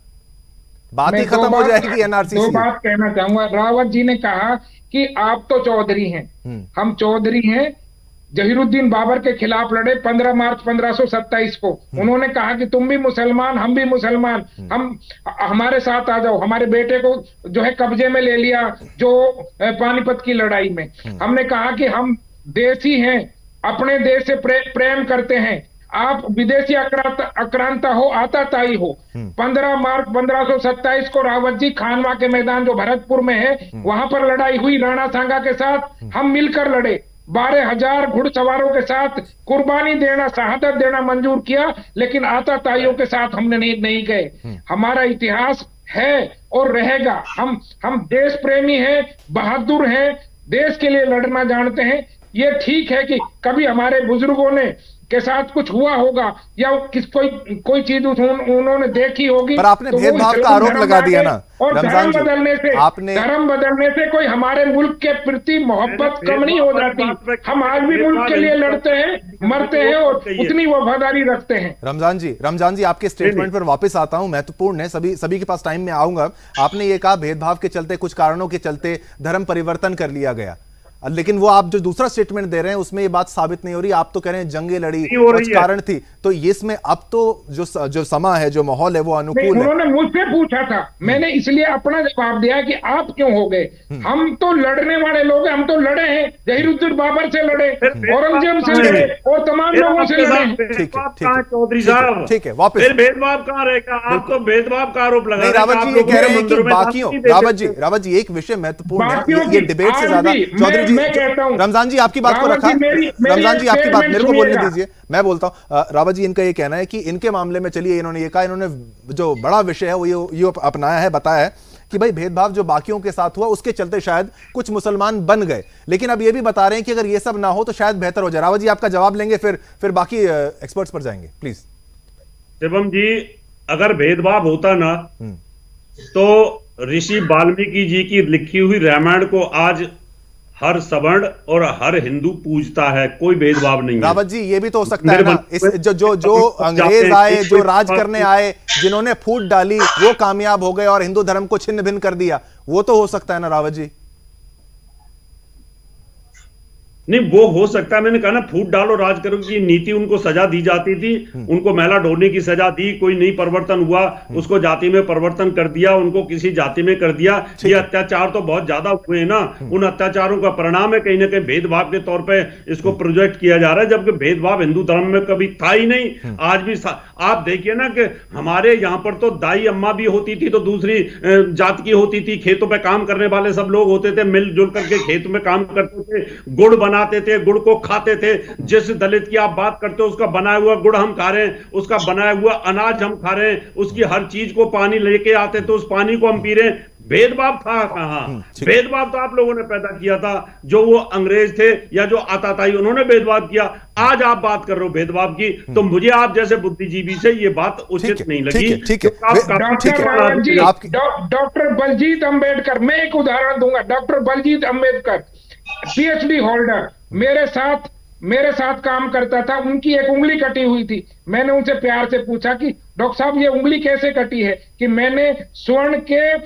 बात ही खत्म हो जाएगी एनआरसी। दो बात कहना चाहूंगा। रावत जी ने कहा कि आप तो चौधरी हैं, हम चौधरी हैं, जहीरुद्दीन बाबर के खिलाफ लड़े 15 मार्च 1527 को। उन्होंने कहा कि तुम भी मुसलमान, हम भी मुसलमान, हम हमारे साथ आ जाओ। हमारे बेटे को जो है कब्जे में ले लिया जो पानीपत की लड़ाई में। हमने कहा कि हम देसी हैं, अपने देश से प्रेम करते हैं, आप विदेशी आक्रांता हो, आताताई हो। 15 मार्च 1527 को रावत जी खानवा के मैदान जो भरतपुर में है वहां पर लड़ाई हुई राणा सांगा के साथ, हम मिलकर लड़े। 12,000 घुड़सवारों के साथ कुर्बानी देना, शहादत देना मंजूर किया, लेकिन आताताइयों के साथ हमने नहीं गए। हमारा इतिहास है और रहेगा। हम देश प्रेमी हैं, बहादुर हैं, देश के लिए लड़ना जानते हैं। ये ठीक है कि कभी हमारे बुजुर्गों ने के साथ कुछ हुआ होगा या कोई चीज उन्होंने देखी होगी, पर आपने भेदभाव का आरोप लगा दिया ना। और धर्म बदलने से कोई हमारे मुल्क के प्रति मोहब्बत कम नहीं हो जाती। हम आज भी मुल्क के लिए लड़ते हैं, मरते हैं और उतनी वफादारी रखते हैं। रमजान जी आपके स्टेटमेंट पर वापस आता हूं, महत्वपूर्ण है, सभी के पास टाइम में आऊंगा। आपने ये कहा भेदभाव के चलते, कुछ कारणों के चलते धर्म परिवर्तन कर लिया गया, लेकिन वो आप जो दूसरा स्टेटमेंट दे रहे हैं उसमें ये बात साबित नहीं हो रही। आप तो कह रहे हैं जंगे लड़ी, कुछ कारण थी, तो इसमें अब तो जो समा है, जो माहौल है वो अनुकूल है। उन्होंने मुझसे पूछा था, मैंने इसलिए अपना जवाब दिया कि आप क्यों हो गए। हम तो लड़ने वाले लोग हैं, हम तो लड़े हैं, जहीरुद्दीन बाबर से लड़े, औरंगजेब से लड़े और तमाम लोगों से लड़े। चौधरी साहब ठीक है, वापस भेदभाव कहाँ रहेगा? आप तो भेदभाव का आरोप लगा। रावत जी ये कह रहे हैं कि बाकियों, रावत जी एक विषय महत्वपूर्ण है, ये डिबेट से ज्यादा चौधरी मैं कहता हूं, रमजान जी आपकी बात को रखा, रमजान जी आपकी बात मेरे को बोलने दीजिए, मैं बोलता हूं। रावत जी इनका ये कहना है कि इनके मामले में, चलिए इन्होंने ये कहा, इन्होंने जो बड़ा विषय है वो ये अपनाया है, बताया है कि भाई भेदभाव जो बाकियों के साथ हुआ उसके चलते शायद कुछ मुसलमान बन गए, लेकिन अब ये भी बता रहे हैं कि अगर ये सब ना हो तो शायद बेहतर हो जाए। रावत जी आपका जवाब लेंगे, फिर बाकी एक्सपर्ट्स पर जाएंगे, प्लीज। शिवम जी, अगर भेदभाव होता ना तो ऋषि वाल्मीकि जी की लिखी हुई रामायण को आज हर सवर्ण और हर हिंदू पूजता है, कोई भेदभाव नहीं है। रावत जी ये भी तो हो सकता है ना, इस जो अंग्रेज आए, जो राज करने आए, जिन्होंने फूट डाली वो कामयाब हो गए और हिंदू धर्म को छिन्न भिन्न कर दिया, वो तो हो सकता है ना रावत जी? नहीं, वो हो सकता है। मैंने कहा ना, फूट डालो राज करो की नीति उनको सजा दी जाती थी, उनको मैला ढोने की सजा दी, कोई नहीं परिवर्तन हुआ उसको जाति में परिवर्तन कर दिया, उनको किसी जाति में कर दिया। ये अत्याचार तो बहुत ज्यादा हुए हैं ना, उन अत्याचारों का परिणाम है कहीं ना कहीं भेदभाव के तौर पे इसको प्रोजेक्ट किया जा रहा है, जबकि भेदभाव हिंदू धर्म में कभी था ही नहीं। आज भी आप देखिए ना कि हमारे यहाँ पर तो दाई अम्मा भी होती थी तो दूसरी जात की होती थी, खेतों पर काम करने वाले सब लोग होते थे, मिलजुल करके खेत में काम करते थे, गुड़ बनाते थे, गुड़ को खाते थे। जिस दलित की आप बात करते हो उसका बनाया हुआ गुड़ हम खा रहे हैं, उसका बनाया हुआ अनाज हम खा रहे हैं, उसकी हर चीज को पानी लेके आते थे, उस पानी को हम पी रहे हैं। भेदभाव था कहां? भेदभाव तो आप लोगों ने पैदा किया था, जो वो अंग्रेज थे या जो आताताई, उन्होंने भेदभाव किया। आज आप बात कर रहे हो भेदभाव की, तो मुझे आप जैसे बुद्धिजीवी से ये बात उचित नहीं लगी। ठीक है, डॉक्टर बलजीत अंबेडकर, मैं एक उदाहरण दूंगा। Doctor Baljeet Ambedkar PhD holder, मेरे साथ काम करता था। उनकी एक उंगली कटी हुई थी। मैंने उनसे प्यार से पूछा कि डॉक्टर साहब ये उंगली कैसे कटी है? कि मैंने स्वर्ण के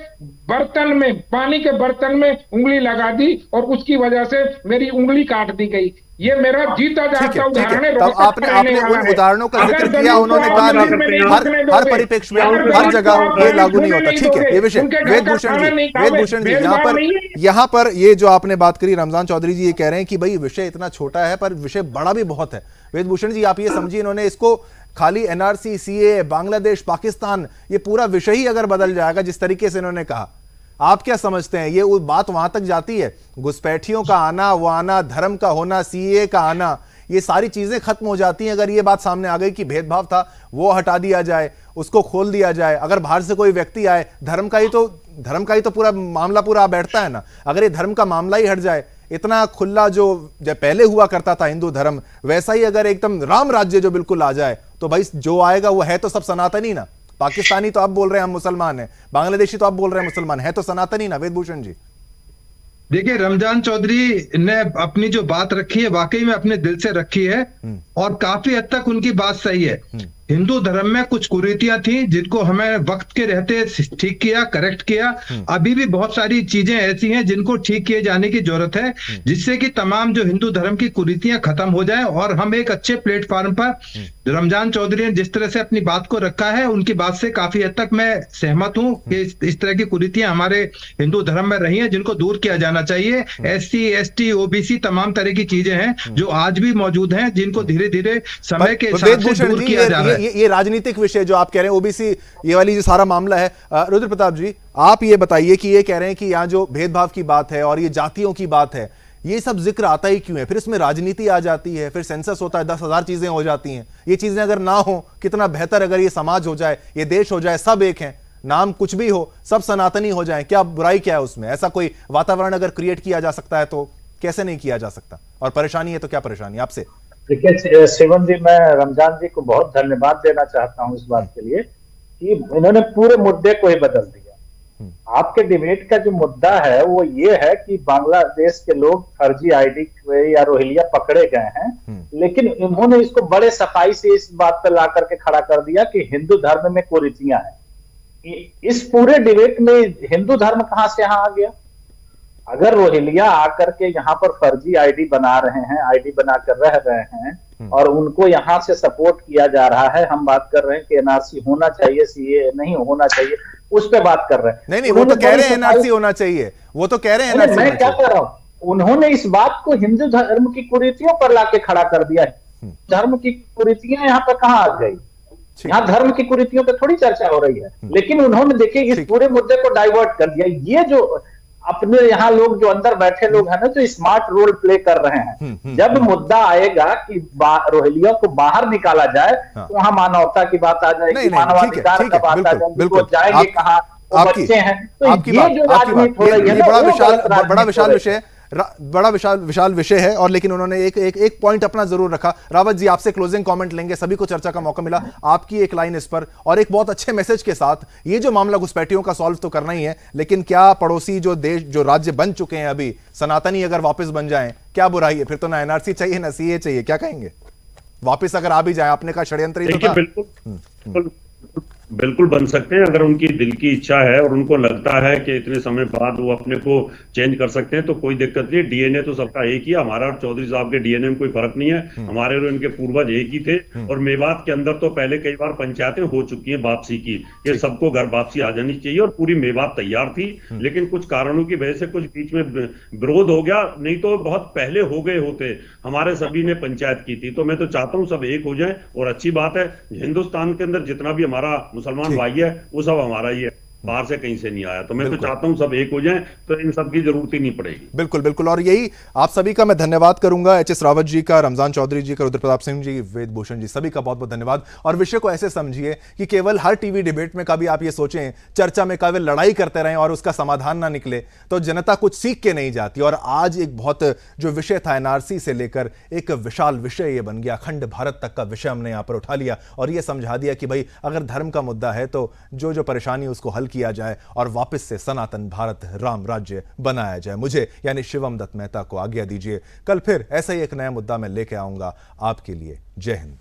बर्तन में, पानी के बर्तन में उंगली लगा दी और उसकी वजह से मेरी उंगली काट दी गई। ये मेरा जीता जागता उदाहरण है। तब आपने उन उदाहरणों का जिक्र किया, उन्होंने कहा हर परिप्रेक्ष्य में, हर जगह ये लागू नहीं होता। ठीक है, ये विषय वेदभूषण जी यहाँ पर ये जो आपने बात करी, रमजान चौधरी जी ये कह रहे हैं कि भाई विषय इतना छोटा है पर विषय बड़ा भी बहुत है। वेदभूषण जी आप ये समझिए, इन्होंने इसको खाली एनआरसी, सीए, बांग्लादेश, पाकिस्तान, ये पूरा विषय ही अगर बदल जाएगा जिस तरीके से इन्होंने कहा, आप क्या समझते हैं? ये बात वहां तक जाती है? घुसपैठियों का आना, वो आना, धर्म का होना, सीए का आना, ये सारी चीजें खत्म हो जाती हैं अगर ये बात सामने आ गई कि भेदभाव था, वो हटा दिया जाए, उसको खोल दिया जाए। अगर बाहर से कोई व्यक्ति आए, धर्म का ही तो पूरा मामला पूरा बैठता है ना। अगर ये धर्म का मामला ही हट जाए, इतना खुला जो पहले हुआ करता था हिंदू धर्म, वैसा ही अगर एकदम राम राज्य जो बिल्कुल आ जाए, तो भाई जो आएगा वो है तो सब सनातनी ना। पाकिस्तानी तो आप बोल रहे हैं हम मुसलमान हैं, बांग्लादेशी तो आप बोल रहे हैं मुसलमान है, तो सनातनी ना। वेदभूषण जी देखिए, रमजान चौधरी ने अपनी जो बात रखी है वाकई में अपने दिल से रखी है और काफी हद तक उनकी बात सही है। हिंदू धर्म में कुछ कुरीतियां थी जिनको हमें वक्त के रहते ठीक किया, करेक्ट किया। अभी भी बहुत सारी चीजें ऐसी हैं जिनको ठीक किए जाने की जरूरत है, जिससे कि तमाम जो हिंदू धर्म की कुरीतियां खत्म हो जाए और हम एक अच्छे प्लेटफॉर्म पर रमजान चौधरी ने जिस तरह से अपनी बात को रखा है, उनकी बात से काफी हद तक मैं सहमत हूं कि इस तरह की कुरीतियां हमारे हिंदू धर्म में रही हैं जिनको दूर किया जाना चाहिए। SC, ST, OBC तमाम तरह की चीजें हैं जो आज भी मौजूद हैं, जिनको धीरे धीरे समय के हिसाब से दूर किया जा रहा है। ये राजनीतिक विषय जो आप कह रहे हैं, ओबीसी ये वाली जो सारा मामला है, रुद्र प्रताप जी आप ये बताइए कि ये कह रहे हैं कि यहाँ जो भेदभाव की बात है और ये जातियों की बात है, ये सब जिक्र आता ही क्यों है? फिर इसमें राजनीति आ जाती है, फिर सेंसस होता है, 10,000 चीजें हो जाती हैं। ये चीजें अगर ना हो, कितना बेहतर अगर ये समाज हो जाए, ये देश हो जाए, सब एक है, नाम कुछ भी हो, सब सनातनी हो जाए, क्या बुराई क्या है उसमें? ऐसा कोई वातावरण अगर क्रिएट किया जा सकता है तो कैसे नहीं किया जा सकता? और परेशानी है तो क्या परेशानी आपसे? देखिए शिवम जी, मैं रमजान जी को बहुत धन्यवाद देना चाहता हूं इस बात के लिए कि इन्होंने पूरे मुद्दे को ही बदल दिया। आपके डिबेट का जो मुद्दा है वो ये है कि बांग्लादेश के लोग फर्जी आईडी या रोहिंग्या पकड़े गए हैं, लेकिन इन्होंने इसको बड़े सफाई से इस बात पर ला करके खड़ा कर दिया कि हिंदू धर्म में कुरीतियां हैं। इस पूरे डिबेट में हिंदू धर्म कहां से यहां आ गया? अगर रोहिंग्या आकर के यहाँ पर फर्जी आईडी बना रहे हैं, आईडी बनाकर रह रहे हैं और उनको यहाँ से सपोर्ट किया जा रहा है, हम बात कर रहे हैं कि एनआरसी होना चाहिए, सीए नहीं होना चाहिए, उस पे बात कर रहे हैं। नहीं, वो तो कह रहे हैं एनआरसी होना चाहिए, वो तो कह रहे हैं एनआरसी। मैं क्या कर रहा हूँ, उन्होंने इस बात को हिंदू धर्म की कुरीतियों पर लाके खड़ा कर दिया है। धर्म की कुरीतियां यहाँ पर कहाँ आ गई? यहाँ धर्म की कुरीतियों पर थोड़ी चर्चा हो रही है, लेकिन उन्होंने देखिए इस पूरे मुद्दे को डाइवर्ट कर दिया। ये जो अपने यहाँ लोग जो अंदर बैठे लोग हैं ना, जो स्मार्ट रोल प्ले कर रहे हैं, जब मुद्दा आएगा कि रोहिंग्या को बाहर निकाला जाए तो वहां मानवता की बात आ जाएगी, मानवाधिकार का बात आ जाएगी, वो जाएंगे कहाँ, वो बच्चे हैं। तो ये जो राजनीति हो रही है, बड़ा विशाल विषय, बड़ा विशाल विषय है। और लेकिन उन्होंने एक पॉइंट अपना जरूर रखा। रावत जी आपसे क्लोजिंग कमेंट लेंगे, सभी को चर्चा का मौका मिला, आपकी एक लाइन इस पर और एक बहुत अच्छे मैसेज के साथ। ये जो मामला घुसपैठियों का सॉल्व तो करना ही है, लेकिन क्या पड़ोसी जो देश, जो राज्य बन चुके हैं अभी, सनातनी अगर वापस बन जाएं, क्या बुराई है? फिर तो ना एनआरसी चाहिए ना सीए चाहिए, क्या कहेंगे? वापस अगर आ भी जाए, आपने कहा षड्यंत्र ही तो था। बिल्कुल बन सकते हैं अगर उनकी दिल की इच्छा है और उनको लगता है कि इतने समय बाद वो अपने को चेंज कर सकते हैं, तो कोई दिक्कत नहीं। डीएनए तो सबका एक ही है, हमारा और चौधरी साहब के डीएनए में कोई फर्क नहीं है, हमारे और इनके पूर्वज एक ही थे। और मेवात के अंदर तो पहले कई बार पंचायतें हो चुकी हैं वापसी की, ये सबको घर वापसी आ जानी चाहिए और पूरी मेवात तैयार थी, लेकिन कुछ कारणों की वजह से कुछ बीच में विरोध हो गया, नहीं तो बहुत पहले हो गए होते। हमारे सभी ने पंचायत की थी, तो मैं तो चाहता हूँ सब एक हो जाए और अच्छी बात है। हिंदुस्तान के अंदर जितना भी हमारा मुसलमान भाई है वो सब हमारा ही है। बाहर से कहीं से नहीं आया। तो मैं तो चाहता हूं सब एक हो जाएं, तो इन सब की जरूरत ही नहीं पड़ेगी। बिल्कुल बिल्कुल, और यही आप सभी का मैं धन्यवाद करूंगा, एच एस रावत जी का, रमजान चौधरी जी का, रुद्र प्रताप सिंह जी, वेद भूषण जी, सभी का बहुत बहुत धन्यवाद। और विषय को ऐसे समझिए कि केवल हर टीवी डिबेट में कभी आप ये सोचें, चर्चा में केवल लड़ाई करते रहें और उसका समाधान ना निकले तो जनता कुछ सीख के नहीं जाती। और आज एक बहुत जो विषय था एनआरसी से लेकर एक विशाल विषय ये बन गया, अखंड भारत तक का विषय हमने यहां पर उठा लिया और ये समझा दिया कि भाई अगर धर्म का मुद्दा है तो जो परेशानी उसको हल किया जाए और वापस से सनातन भारत राम राज्य बनाया जाए। मुझे यानी शिवम दत्त मेहता को आज्ञा दीजिए, कल फिर ऐसा ही एक नया मुद्दा मैं लेके आऊंगा आपके लिए। जय हिंद।